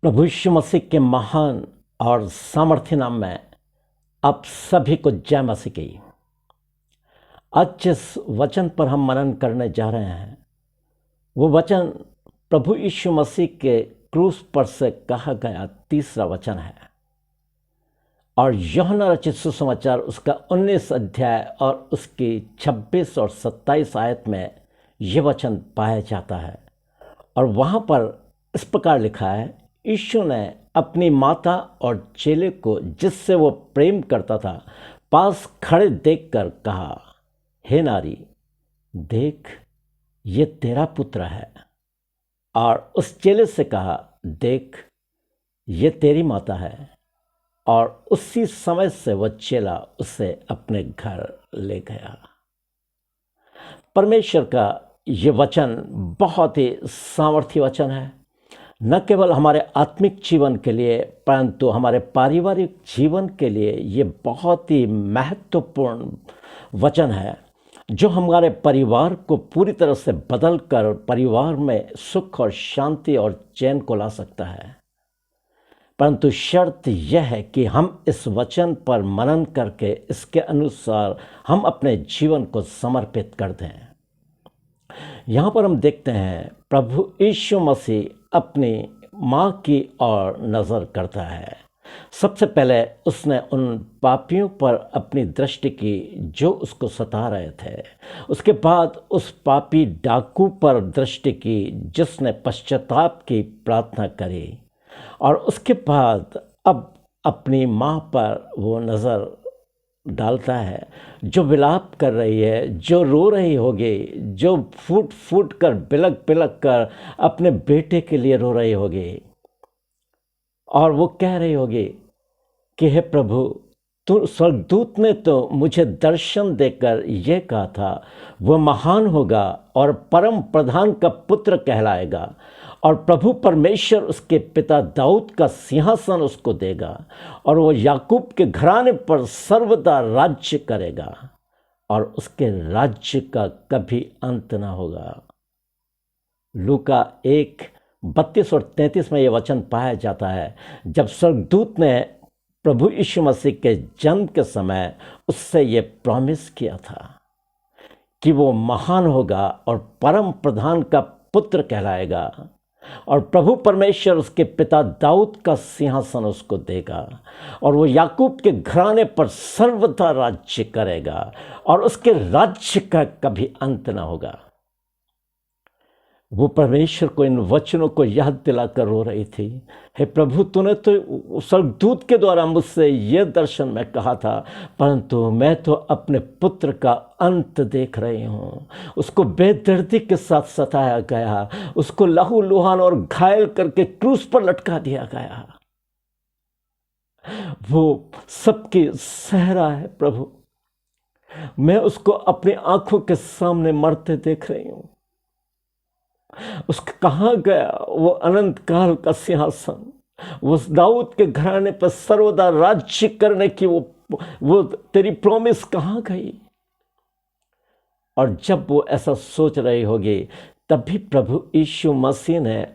प्रभु यीशु मसीह के महान और सामर्थ्य नाम में आप सभी को जय मसीह की। आज जिस वचन पर हम मनन करने जा रहे हैं वो वचन प्रभु यीशु मसीह के क्रूस पर से कहा गया तीसरा वचन है और यूहन्ना रचित सुसमाचार उसका 19 अध्याय और उसकी 26 और 27 आयत में ये वचन पाया जाता है। और वहाँ पर इस प्रकार लिखा है, यीशु ने अपनी माता और चेले को जिससे वो प्रेम करता था पास खड़े देखकर कहा, हे नारी, देख ये तेरा पुत्र है। और उस चेले से कहा, देख ये तेरी माता है। और उसी समय से वह चेला उसे अपने घर ले गया। परमेश्वर का ये वचन बहुत ही सामर्थ्य वचन है, न केवल हमारे आत्मिक जीवन के लिए परंतु हमारे पारिवारिक जीवन के लिए ये बहुत ही महत्वपूर्ण वचन है जो हमारे परिवार को पूरी तरह से बदल कर परिवार में सुख और शांति और चैन को ला सकता है। परंतु शर्त यह है कि हम इस वचन पर मनन करके इसके अनुसार हम अपने जीवन को समर्पित कर दें। यहाँ पर हम देखते हैं प्रभु यीशु मसीह अपनी माँ की ओर नज़र करता है। सबसे पहले उसने उन पापियों पर अपनी दृष्टि की जो उसको सता रहे थे। उसके बाद उस पापी डाकू पर दृष्टि की जिसने पश्चाताप की प्रार्थना करी। और उसके बाद अब अपनी माँ पर वो नज़र डालता है जो विलाप कर रही है, जो रो रही होगी, जो फूट फूट कर बिलक बिलक कर अपने बेटे के लिए रो रही होगी। और वो कह रही होगी कि हे प्रभु, तू स्वर्गदूत ने तो मुझे दर्शन देकर ये कहा था, वह महान होगा और परम प्रधान का पुत्र कहलाएगा और प्रभु परमेश्वर उसके पिता दाऊद का सिंहासन उसको देगा और वो याकूब के घराने पर सर्वदा राज्य करेगा और उसके राज्य का कभी अंत न होगा। लूका 1:32 और 33 में ये वचन पाया जाता है, जब स्वर्गदूत ने प्रभु यीशु मसीह के जन्म के समय उससे ये प्रॉमिस किया था कि वो महान होगा और परम प्रधान का पुत्र कहलाएगा और प्रभु परमेश्वर उसके पिता दाऊद का सिंहासन उसको देगा और वो याकूब के घराने पर सर्वदा राज्य करेगा और उसके राज्य का कभी अंत न होगा। वो परमेश्वर को इन वचनों को याद दिलाकर रो रही थी, हे प्रभु, तूने तो स्वर्गदूत के द्वारा मुझसे ये दर्शन में कहा था, परंतु मैं तो अपने पुत्र का अंत देख रही हूँ। उसको बेदर्दी के साथ सताया गया, उसको लहू लुहान और घायल करके क्रूस पर लटका दिया गया। वो सबकी सहरा है प्रभु, मैं उसको अपनी आंखों के सामने मरते देख रही हूँ। उसका कहाँ गया वो अनंत काल का सिंहासन, वो दाऊद के घराने पर सर्वदा राज्य करने की वो तेरी प्रॉमिस कहाँ गई। और जब वो ऐसा सोच रही होगी तभी प्रभु यीशु मसीह ने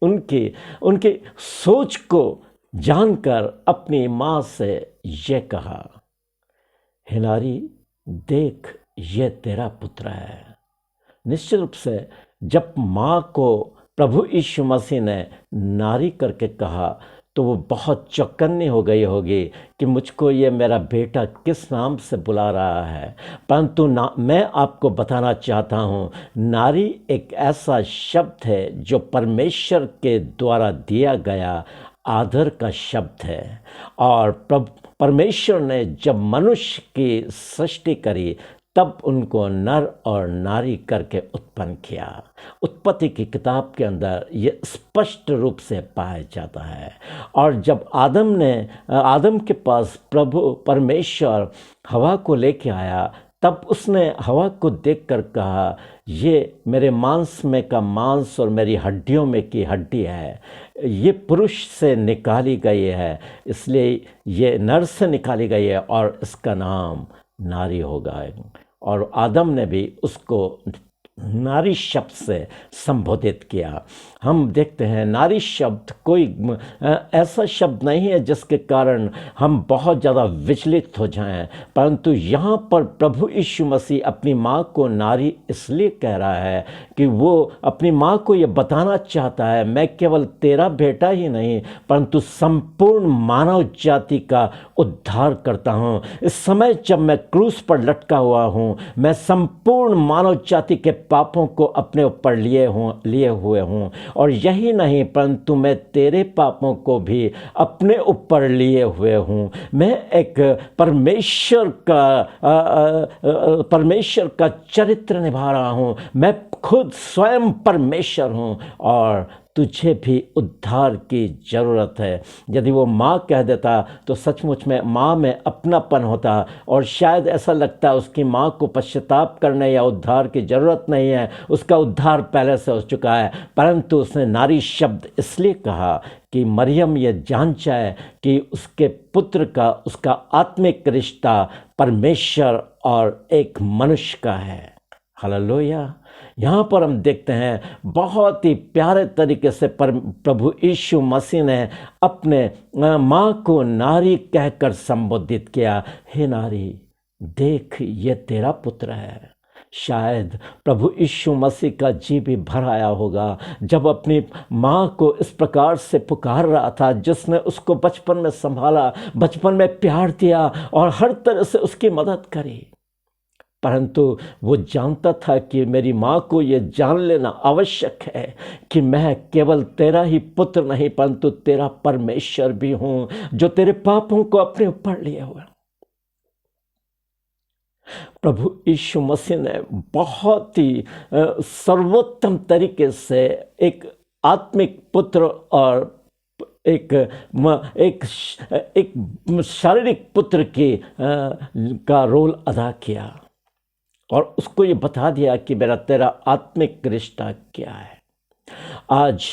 उनकी सोच को जानकर अपनी माँ से ये कहा, हे नारी, देख ये तेरा पुत्र है। निश्चित रूप से जब माँ को प्रभु यीशु मसीह ने नारी करके कहा तो वो बहुत चौकन्नी हो गई होगी कि मुझको ये मेरा बेटा किस नाम से बुला रहा है। परंतु मैं आपको बताना चाहता हूँ, नारी एक ऐसा शब्द है जो परमेश्वर के द्वारा दिया गया आदर का शब्द है। और परमेश्वर ने जब मनुष्य की सृष्टि करी तब उनको नर और नारी करके उत्पन्न किया। उत्पत्ति की किताब के अंदर ये स्पष्ट रूप से पाया जाता है। और जब आदम के पास प्रभु परमेश्वर हवा को लेके आया तब उसने हवा को देखकर कहा, ये मेरे मांस में का मांस और मेरी हड्डियों में की हड्डी है, ये पुरुष से निकाली गई है, इसलिए ये नर से निकाली गई है और इसका नाम नारी होगा। और आदम ने भी उसको नारी शब्द से संबोधित किया। हम देखते हैं नारी शब्द कोई ऐसा शब्द नहीं है जिसके कारण हम बहुत ज़्यादा विचलित हो जाएं, परंतु यहाँ पर प्रभु यीशु मसीह अपनी माँ को नारी इसलिए कह रहा है कि वो अपनी माँ को ये बताना चाहता है, मैं केवल तेरा बेटा ही नहीं परंतु संपूर्ण मानव जाति का उद्धार करता हूँ। इस समय जब मैं क्रूस पर लटका हुआ हूँ, मैं संपूर्ण मानव जाति के पापों को अपने ऊपर लिए हुए हूँ, और यही नहीं परंतु मैं तेरे पापों को भी अपने ऊपर लिए हुए हूँ। मैं एक परमेश्वर का चरित्र निभा रहा हूँ, मैं खुद स्वयं परमेश्वर हूँ और तुझे भी उद्धार की ज़रूरत है। यदि वो माँ कह देता तो सचमुच में माँ में अपनापन होता और शायद ऐसा लगता उसकी माँ को पश्चाताप करने या उद्धार की ज़रूरत नहीं है, उसका उद्धार पहले से हो चुका है। परंतु उसने नारी शब्द इसलिए कहा कि मरियम ये जान जाए कि उसके पुत्र का, उसका आत्मिक रिश्ता परमेश्वर और एक मनुष्य का है। हालेलुया। यहाँ पर हम देखते हैं बहुत ही प्यारे तरीके से प्रभु यीशु मसीह ने अपने माँ को नारी कहकर संबोधित किया, हे नारी देख ये तेरा पुत्र है। शायद प्रभु यीशु मसीह का जी भी भर आया होगा जब अपनी माँ को इस प्रकार से पुकार रहा था, जिसने उसको बचपन में संभाला, बचपन में प्यार दिया और हर तरह से उसकी मदद करी। परंतु वो जानता था कि मेरी माँ को ये जान लेना आवश्यक है कि मैं केवल तेरा ही पुत्र नहीं परंतु तेरा परमेश्वर भी हूँ, जो तेरे पापों को अपने ऊपर लिए हुए। प्रभु यीशु मसीह ने बहुत ही सर्वोत्तम तरीके से एक आत्मिक पुत्र और एक शारीरिक पुत्र का रोल अदा किया और उसको ये बता दिया कि मेरा तेरा आत्मिक रिश्ता क्या है। आज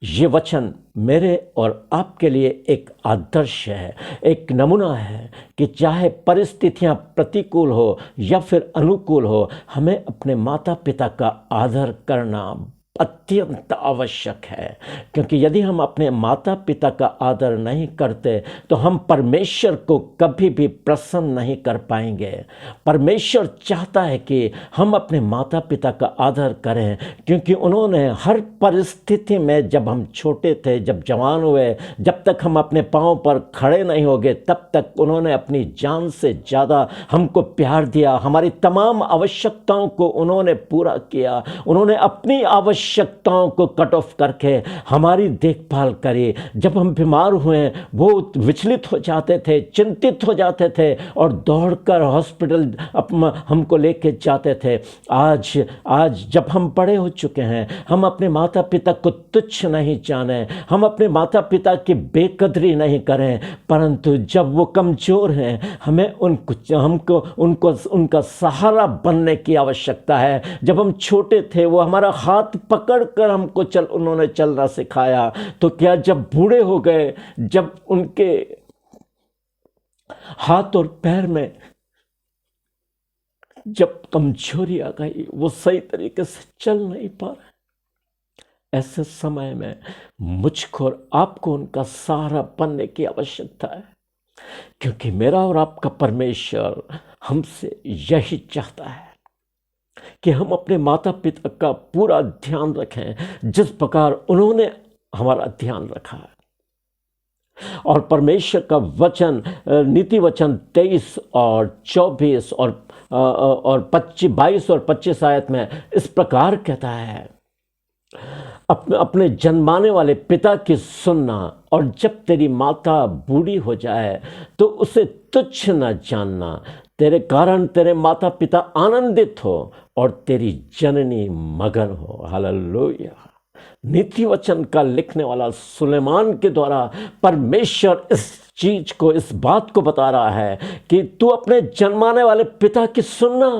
ये वचन मेरे और आपके लिए एक आदर्श है, एक नमूना है कि चाहे परिस्थितियां प्रतिकूल हो या फिर अनुकूल हो, हमें अपने माता पिता का आदर करना अत्यंत आवश्यक है। क्योंकि यदि हम अपने माता पिता का आदर नहीं करते तो हम परमेश्वर को कभी भी प्रसन्न नहीं कर पाएंगे। परमेश्वर चाहता है कि हम अपने माता पिता का आदर करें, क्योंकि उन्होंने हर परिस्थिति में, जब हम छोटे थे, जब जवान हुए, जब तक हम अपने पाँव पर खड़े नहीं हो गए, तब तक उन्होंने अपनी जान से ज़्यादा हमको प्यार दिया। हमारी तमाम आवश्यकताओं को उन्होंने पूरा किया। उन्होंने अपनी आवश्यकताओं को कट ऑफ करके हमारी देखभाल करी। जब हम बीमार हुए वो विचलित हो जाते थे, चिंतित हो जाते थे और दौड़कर हॉस्पिटल हमको लेके जाते थे। आज जब हम बड़े हो चुके हैं, हम अपने माता पिता को तुच्छ नहीं जाने, हम अपने माता पिता की बेकदरी नहीं करें, परंतु जब वो कमज़ोर हैं हमें हमको उनका सहारा बनने की आवश्यकता है। जब हम छोटे थे वो हमारा हाथ पकड़कर हमको उन्होंने चलना सिखाया, तो क्या जब बूढ़े हो गए, जब उनके हाथ और पैर में जब कमजोरी आ गई, वो सही तरीके से चल नहीं पा रहे, ऐसे समय में मुझको और आपको उनका सहारा बनने की आवश्यकता है। क्योंकि मेरा और आपका परमेश्वर हमसे यही चाहता है कि हम अपने माता पिता का पूरा ध्यान रखें, जिस प्रकार उन्होंने हमारा ध्यान रखा है। और परमेश्वर का वचन, नीति वचन 23 और 24 और 22 और 25 आयत में इस प्रकार कहता है, अपने जन्माने वाले पिता की सुनना, और जब तेरी माता बूढ़ी हो जाए तो उसे तुच्छ न जानना। तेरे कारण तेरे माता पिता आनंदित हो और तेरी जननी मगन हो। हालेलुया। नीति वचन का लिखने वाला सुलेमान के द्वारा परमेश्वर इस चीज को, इस बात को बता रहा है कि तू अपने जन्माने वाले पिता की सुनना,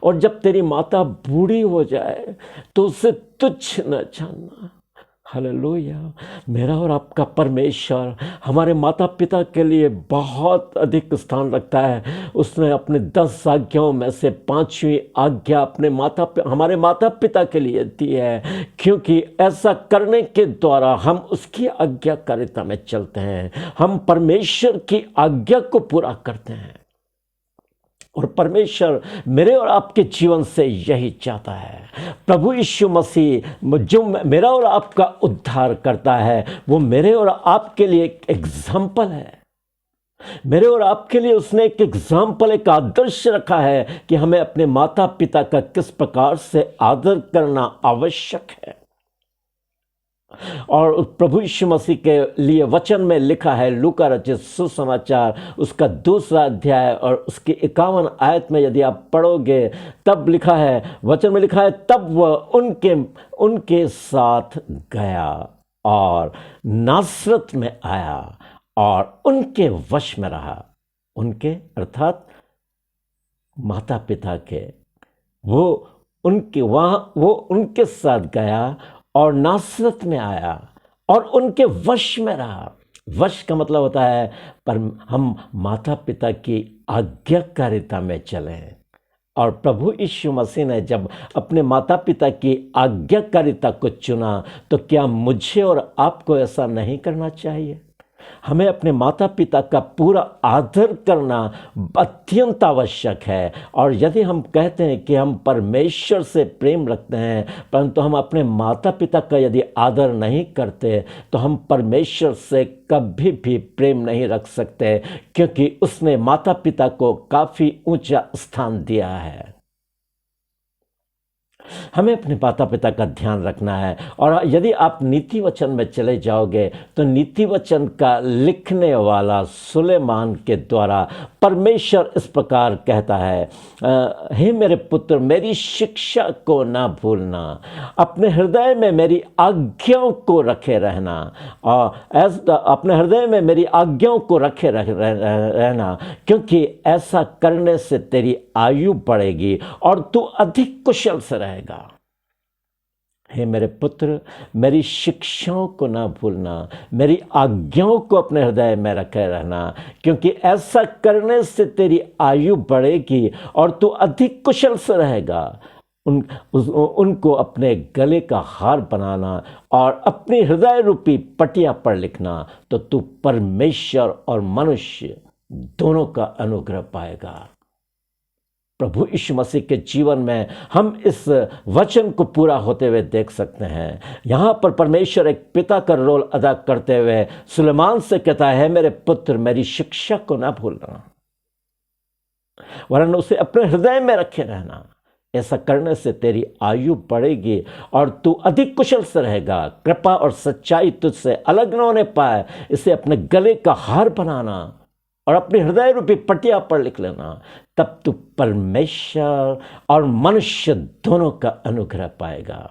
और जब तेरी माता बूढ़ी हो जाए तो उसे तुच्छ न जानना। हालेलुया। मेरा और आपका परमेश्वर हमारे माता पिता के लिए बहुत अधिक स्थान रखता है। उसने अपने 10 आज्ञाओं में से 5वीं आज्ञा हमारे माता पिता के लिए दी है, क्योंकि ऐसा करने के द्वारा हम उसकी आज्ञाकारिता में चलते हैं, हम परमेश्वर की आज्ञा को पूरा करते हैं। और परमेश्वर मेरे और आपके जीवन से यही चाहता है। प्रभु यीशु मसीह जो मेरा और आपका उद्धार करता है, वो मेरे और आपके लिए एक एग्जाम्पल है। मेरे और आपके लिए उसने एक एग्जाम्पल, एक आदर्श रखा है कि हमें अपने माता पिता का किस प्रकार से आदर करना आवश्यक है। और प्रभु यीशु मसीह के लिए वचन में लिखा है, लूका रचित सुसमाचार उसका 2 अध्याय और उसकी 51 आयत में यदि आप पढ़ोगे, तब लिखा है, वचन में लिखा है, तब वह उनके साथ गया और नासरत में आया और उनके वश में रहा। उनके अर्थात माता पिता के, वो उनके साथ गया और नासरत में आया और उनके वश में रहा। वश का मतलब होता है पर हम माता पिता की आज्ञाकारिता में चलें। और प्रभु यीशु मसीह ने जब अपने माता पिता की आज्ञाकारिता को चुना, तो क्या मुझे और आपको ऐसा नहीं करना चाहिए? हमें अपने माता पिता का पूरा आदर करना अत्यंत आवश्यक है। और यदि हम कहते हैं कि हम परमेश्वर से प्रेम रखते हैं, परंतु हम अपने माता पिता का यदि आदर नहीं करते, तो हम परमेश्वर से कभी भी प्रेम नहीं रख सकते, क्योंकि उसने माता पिता को काफ़ी ऊंचा स्थान दिया है। हमें अपने माता पिता का ध्यान रखना है। और यदि आप नीति वचन में चले जाओगे, तो नीति वचन का लिखने वाला सुलेमान के द्वारा परमेश्वर इस प्रकार कहता है, हे मेरे पुत्र, मेरी शिक्षा को ना भूलना, अपने हृदय में मेरी आज्ञाओं को रखे रहना, और अपने हृदय में मेरी आज्ञाओं को रखे रहना, क्योंकि ऐसा करने से तेरी आयु बढ़ेगी और तू अधिक कुशल से रहेगा। हे मेरे पुत्र, मेरी शिक्षाओं को ना भूलना, मेरी आज्ञाओं को अपने हृदय में रखे रहना, क्योंकि ऐसा करने से तेरी आयु बढ़ेगी और तू अधिक कुशल से रहेगा। उनको अपने गले का हार बनाना और अपनी हृदय रूपी पटिया पर लिखना, तो तू परमेश्वर और मनुष्य दोनों का अनुग्रह पाएगा। प्रभु यीशु मसीह के जीवन में हम इस वचन को पूरा होते हुए देख सकते हैं। यहाँ पर परमेश्वर एक पिता का रोल अदा करते हुए सुलेमान से कहता है, मेरे पुत्र, मेरी शिक्षा को ना भूलना, वरन उसे अपने हृदय में रखे रहना। ऐसा करने से तेरी आयु बढ़ेगी और तू अधिक कुशल से रहेगा। कृपा और सच्चाई तुझसे अलग न होने पाए, इसे अपने गले का हार बनाना और अपने हृदय रूपी पटिया पर लिख लेना, तब तू परमेश्वर और मनुष्य दोनों का अनुग्रह पाएगा।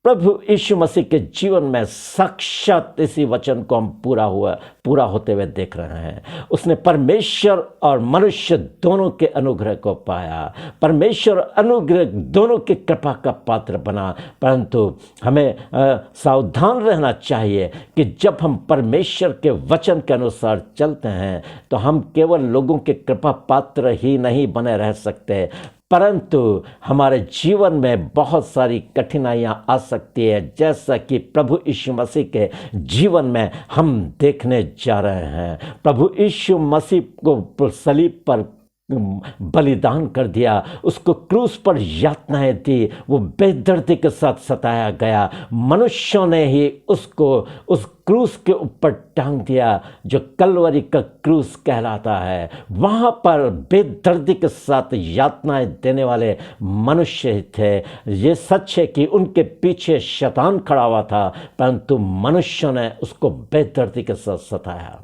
प्रभु यीशु मसीह के जीवन में साक्षात इसी वचन को हम पूरा होते हुए देख रहे हैं। उसने परमेश्वर और मनुष्य दोनों के अनुग्रह को पाया। परमेश्वर अनुग्रह दोनों की कृपा का पात्र बना। परंतु हमें सावधान रहना चाहिए कि जब हम परमेश्वर के वचन के अनुसार चलते हैं, तो हम केवल लोगों के कृपा पात्र ही नहीं बने रह सकते, परंतु हमारे जीवन में बहुत सारी कठिनाइयां आ सकती है, जैसा कि प्रभु यीशु मसीह के जीवन में हम देखने जा रहे हैं। प्रभु यीशु मसीह को सलीब पर बलिदान कर दिया, उसको क्रूस पर यातनाएं दी, वो बेदर्दी के साथ सताया गया। मनुष्यों ने ही उसको उस क्रूस के ऊपर टांग दिया, जो कलवरी का क्रूस कहलाता है। वहाँ पर बेदर्दी के साथ यातनाएं देने वाले मनुष्य ही थे। ये सच है कि उनके पीछे शैतान खड़ा हुआ था, परंतु मनुष्यों ने उसको बेदर्दी के साथ सताया।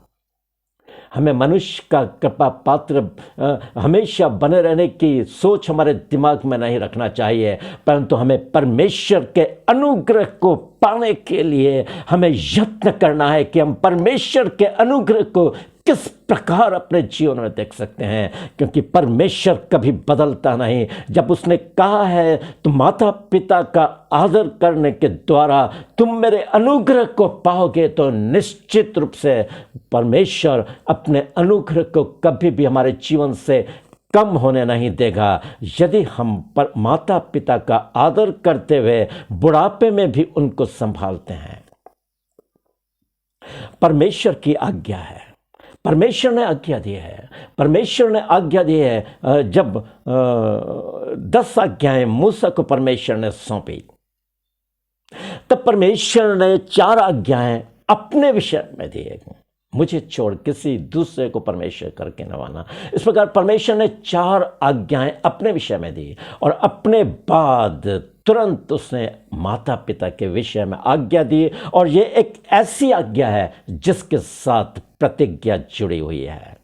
हमें मनुष्य का कृपा पात्र हमेशा बने रहने की सोच हमारे दिमाग में नहीं रखना चाहिए, परंतु हमें परमेश्वर के अनुग्रह को पाने के लिए हमें यत्न करना है कि हम परमेश्वर के अनुग्रह को किस प्रकार अपने जीवन में देख सकते हैं, क्योंकि परमेश्वर कभी बदलता नहीं। जब उसने कहा है तो माता पिता का आदर करने के द्वारा तुम मेरे अनुग्रह को पाओगे, तो निश्चित रूप से परमेश्वर अपने अनुग्रह को कभी भी हमारे जीवन से कम होने नहीं देगा। यदि हम पर माता पिता का आदर करते हुए बुढ़ापे में भी उनको संभालते हैं। परमेश्वर की आज्ञा है, परमेश्वर ने आज्ञा दी है, परमेश्वर ने आज्ञा दी है। जब 10 आज्ञाएं मूसा को परमेश्वर ने सौंपी, तब परमेश्वर ने 4 आज्ञाएं अपने विषय में दी। मुझे छोड़ किसी दूसरे को परमेश्वर करके न माना। इस प्रकार परमेश्वर ने 4 आज्ञाएं अपने विषय में दी, और अपने बाद तुरंत उसने माता पिता के विषय में आज्ञा दी। और ये एक ऐसी आज्ञा है जिसके साथ प्रतिज्ञा जुड़ी हुई है।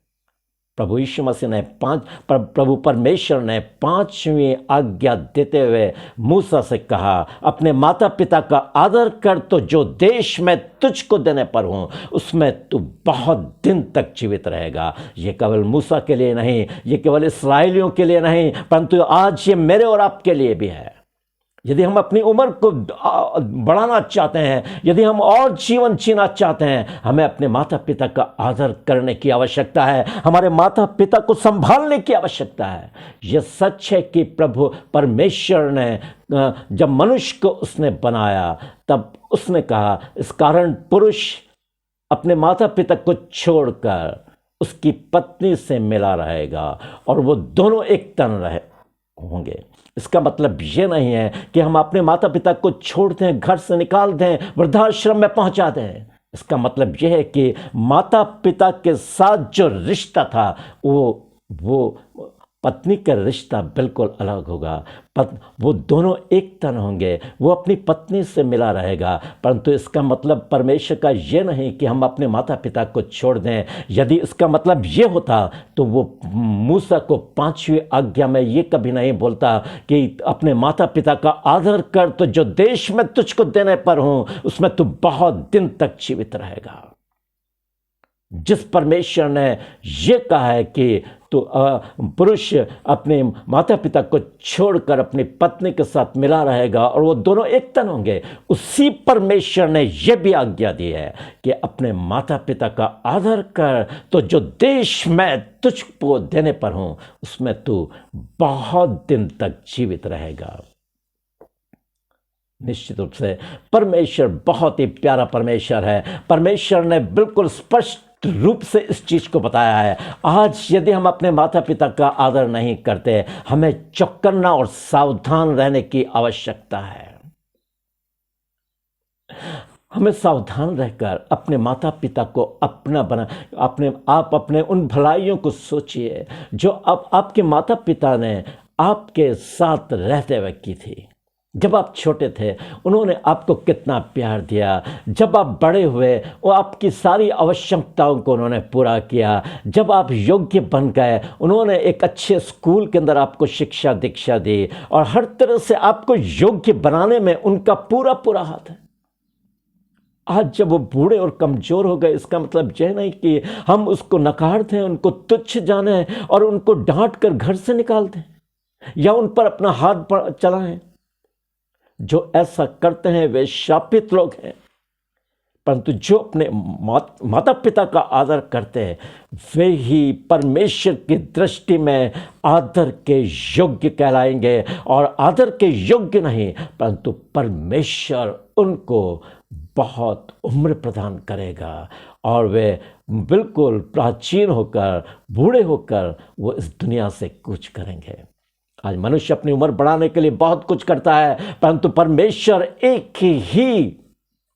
प्रभु यीशु मसीह ने प्रभु परमेश्वर ने 5वीं आज्ञा देते हुए मूसा से कहा, अपने माता पिता का आदर कर, तो जो देश मैं तुझको देने पर हूँ उसमें तू बहुत दिन तक जीवित रहेगा। ये केवल मूसा के लिए नहीं, ये केवल इस्राएलियों के लिए नहीं, परंतु आज ये मेरे और आपके लिए भी है। यदि हम अपनी उम्र को बढ़ाना चाहते हैं, यदि हम और जीवन जीना चाहते हैं, हमें अपने माता पिता का आदर करने की आवश्यकता है, हमारे माता पिता को संभालने की आवश्यकता है। यह सच है कि प्रभु परमेश्वर ने जब मनुष्य को उसने बनाया, तब उसने कहा, इस कारण पुरुष अपने माता पिता को छोड़कर उसकी पत्नी से मिला रहेगा और वो दोनों एक तन होंगे। इसका मतलब ये नहीं है कि हम अपने माता पिता को छोड़ दें, घर से निकाल दें, वृद्धाश्रम में पहुंचा दें। इसका मतलब यह है कि माता पिता के साथ जो रिश्ता था वो पत्नी का रिश्ता बिल्कुल अलग होगा। वो दोनों एक तन होंगे, वो अपनी पत्नी से मिला रहेगा। परंतु इसका मतलब परमेश्वर का ये नहीं कि हम अपने माता पिता को छोड़ दें। यदि इसका मतलब ये होता तो वो मूसा को 5वीं आज्ञा में ये कभी नहीं बोलता कि अपने माता पिता का आदर कर, तो जो देश में तुझको देने पर हूँ उसमें तू बहुत दिन तक जीवित रहेगा। जिस परमेश्वर ने ये कहा है कि तो पुरुष अपने माता पिता को छोड़कर अपनी पत्नी के साथ मिला रहेगा और वो दोनों एक तन होंगे, उसी परमेश्वर ने यह भी आज्ञा दी है कि अपने माता पिता का आदर कर, तो जो देश मैं तुझको देने पर हूं उसमें तू बहुत दिन तक जीवित रहेगा। निश्चित रूप से परमेश्वर बहुत ही प्यारा परमेश्वर है। परमेश्वर ने बिल्कुल स्पष्ट रूप से इस चीज को बताया है। आज यदि हम अपने माता पिता का आदर नहीं करते, हमें चौकन्ना और सावधान रहने की आवश्यकता है। हमें सावधान रहकर अपने माता पिता को अपना बना, अपने उन भलाइयों को सोचिए जो अब आपके माता पिता ने आपके साथ रहते हुए की थी। जब आप छोटे थे उन्होंने आपको कितना प्यार दिया, जब आप बड़े हुए वो आपकी सारी आवश्यकताओं को उन्होंने पूरा किया, जब आप योग्य बन गए उन्होंने एक अच्छे स्कूल के अंदर आपको शिक्षा दीक्षा दी और हर तरह से आपको योग्य बनाने में उनका पूरा पूरा हाथ है। आज जब वो बूढ़े और कमज़ोर हो गए, इसका मतलब यह नहीं कि हम उसको नकार दें, उनको तुच्छ जाने और उनको डांट कर घर से निकाल दें या उन पर अपना हाथ चलाएं। जो ऐसा करते हैं वे शापित लोग हैं, परंतु जो अपने माता पिता का आदर करते हैं वे ही परमेश्वर की दृष्टि में आदर के योग्य कहलाएंगे। और आदर के योग्य नहीं, परंतु परमेश्वर उनको बहुत उम्र प्रदान करेगा और वे बिल्कुल प्राचीन होकर, बूढ़े होकर वो इस दुनिया से कूच करेंगे। आज मनुष्य अपनी उम्र बढ़ाने के लिए बहुत कुछ करता है, परंतु परमेश्वर एक ही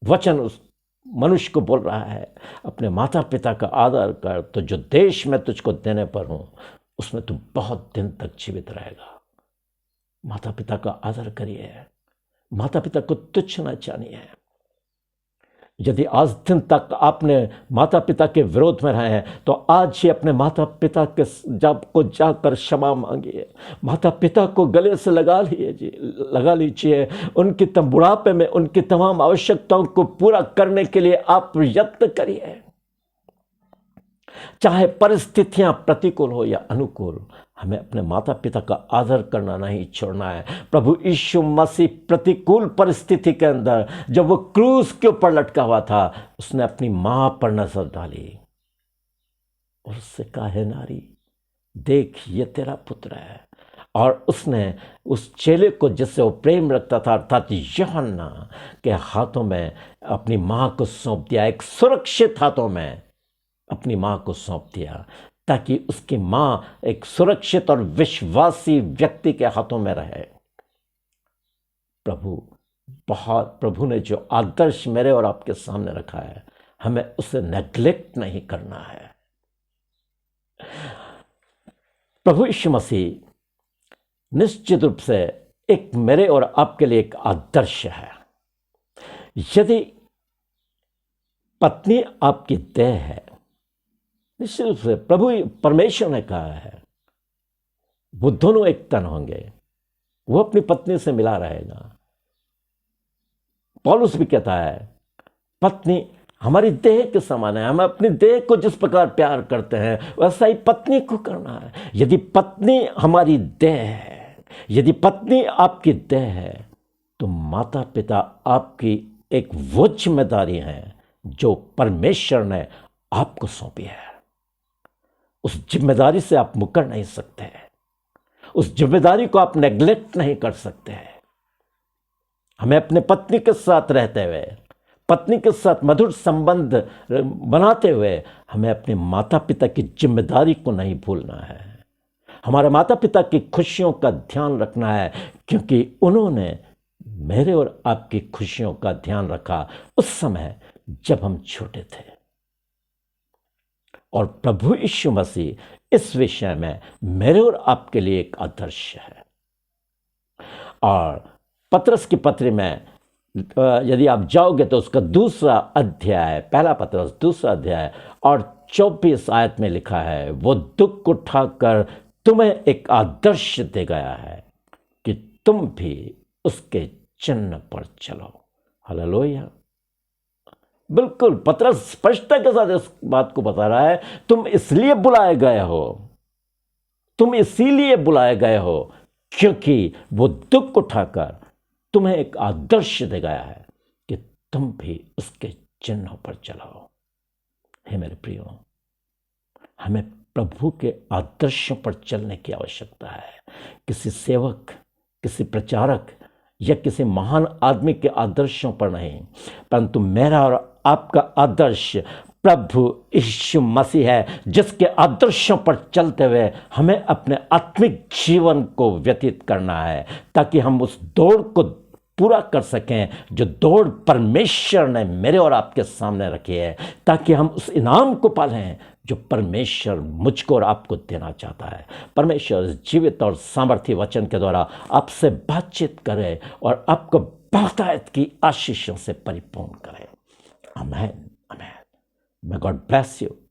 वचन उस मनुष्य को बोल रहा है, अपने माता पिता का आदर कर, तो जो देश में तुझको देने पर हूं उसमें तू बहुत दिन तक जीवित रहेगा। माता पिता का आदर करिए, माता पिता को तुच्छ न जानिए। यदि आज दिन तक आपने माता पिता के विरोध में रहे हैं तो आज ही अपने माता पिता के जाकर क्षमा मांगिए। माता पिता को गले से लगा लीजिए। उनकी बुढ़ापे में उनकी तमाम आवश्यकताओं को पूरा करने के लिए आप यत्न करिए। चाहे परिस्थितियां प्रतिकूल हो या अनुकूल, हमें अपने माता पिता का आदर करना नहीं छोड़ना है। प्रभु यीशु मसीह प्रतिकूल परिस्थिति के अंदर जब वो क्रूस के ऊपर लटका हुआ था, उसने अपनी मां पर नजर डाली और उससे कहा, हे नारी, देख ये तेरा पुत्र है। और उसने उस चेले को जिससे वो प्रेम रखता था, अर्थात यूहन्ना के हाथों में अपनी मां को सौंप दिया, एक सुरक्षित हाथों में अपनी मां को सौंप दिया, ताकि उसकी मां एक सुरक्षित और विश्वासी व्यक्ति के हाथों में रहे। प्रभु ने जो आदर्श मेरे और आपके सामने रखा है, हमें उसे नेग्लेक्ट नहीं करना है। प्रभु यीशु मसीह निश्चित रूप से एक मेरे और आपके लिए एक आदर्श है। यदि पत्नी आपकी देह है, निश्चित रूप से प्रभु परमेश्वर ने कहा है वो दोनों एक तन होंगे, वो अपनी पत्नी से मिला रहेगा। पौलुस भी कहता है पत्नी हमारी देह के समान है, हम अपनी देह को जिस प्रकार प्यार करते हैं वैसा ही पत्नी को करना है। यदि पत्नी हमारी देह है, यदि पत्नी आपकी देह है, तो माता पिता आपकी एक वो जिम्मेदारी है जो परमेश्वर ने आपको सौंपी है। उस जिम्मेदारी से आप मुकर नहीं सकते, उस जिम्मेदारी को आप नेग्लेक्ट नहीं कर सकते। हमें अपने पत्नी के साथ रहते हुए, पत्नी के साथ मधुर संबंध बनाते हुए, हमें अपने माता पिता की जिम्मेदारी को नहीं भूलना है। हमारे माता पिता की खुशियों का ध्यान रखना है, क्योंकि उन्होंने मेरे और आपकी खुशियों का ध्यान रखा उस समय जब हम छोटे थे। और प्रभु यीशु मसीह इस विषय में मेरे और आपके लिए एक आदर्श है। और पतरस की पत्री में यदि आप जाओगे तो उसका दूसरा अध्याय, पहला पतरस दूसरा अध्याय और 24 आयत में लिखा है, वो दुख उठाकर तुम्हें एक आदर्श दे गया है कि तुम भी उसके चिन्ह पर चलो। हालेलुया। बिल्कुल पतरस स्पष्टता के साथ इस बात को बता रहा है, तुम इसलिए बुलाए गए हो, तुम इसीलिए बुलाए गए हो क्योंकि वो दुख उठाकर तुम्हें एक आदर्श दे गया है कि तुम भी उसके चिन्हों पर चलो। हे मेरे प्रियो, हमें प्रभु के आदर्शों पर चलने की आवश्यकता है। किसी सेवक, किसी प्रचारक या किसी महान आदमी के आदर्शों पर नहीं, परंतु मेरा और आपका आदर्श प्रभु यीशु मसीह है, जिसके आदर्शों पर चलते हुए हमें अपने आत्मिक जीवन को व्यतीत करना है, ताकि हम उस दौड़ को पूरा कर सकें जो दौड़ परमेश्वर ने मेरे और आपके सामने रखी है, ताकि हम उस इनाम को पालें जो परमेश्वर मुझको और आपको देना चाहता है। परमेश्वर जीवित और सामर्थ्य वचन के द्वारा आपसे बातचीत करे और आपको बहुतायत की आशीषों से परिपूर्ण करे। आमीन, आमीन। May God bless you.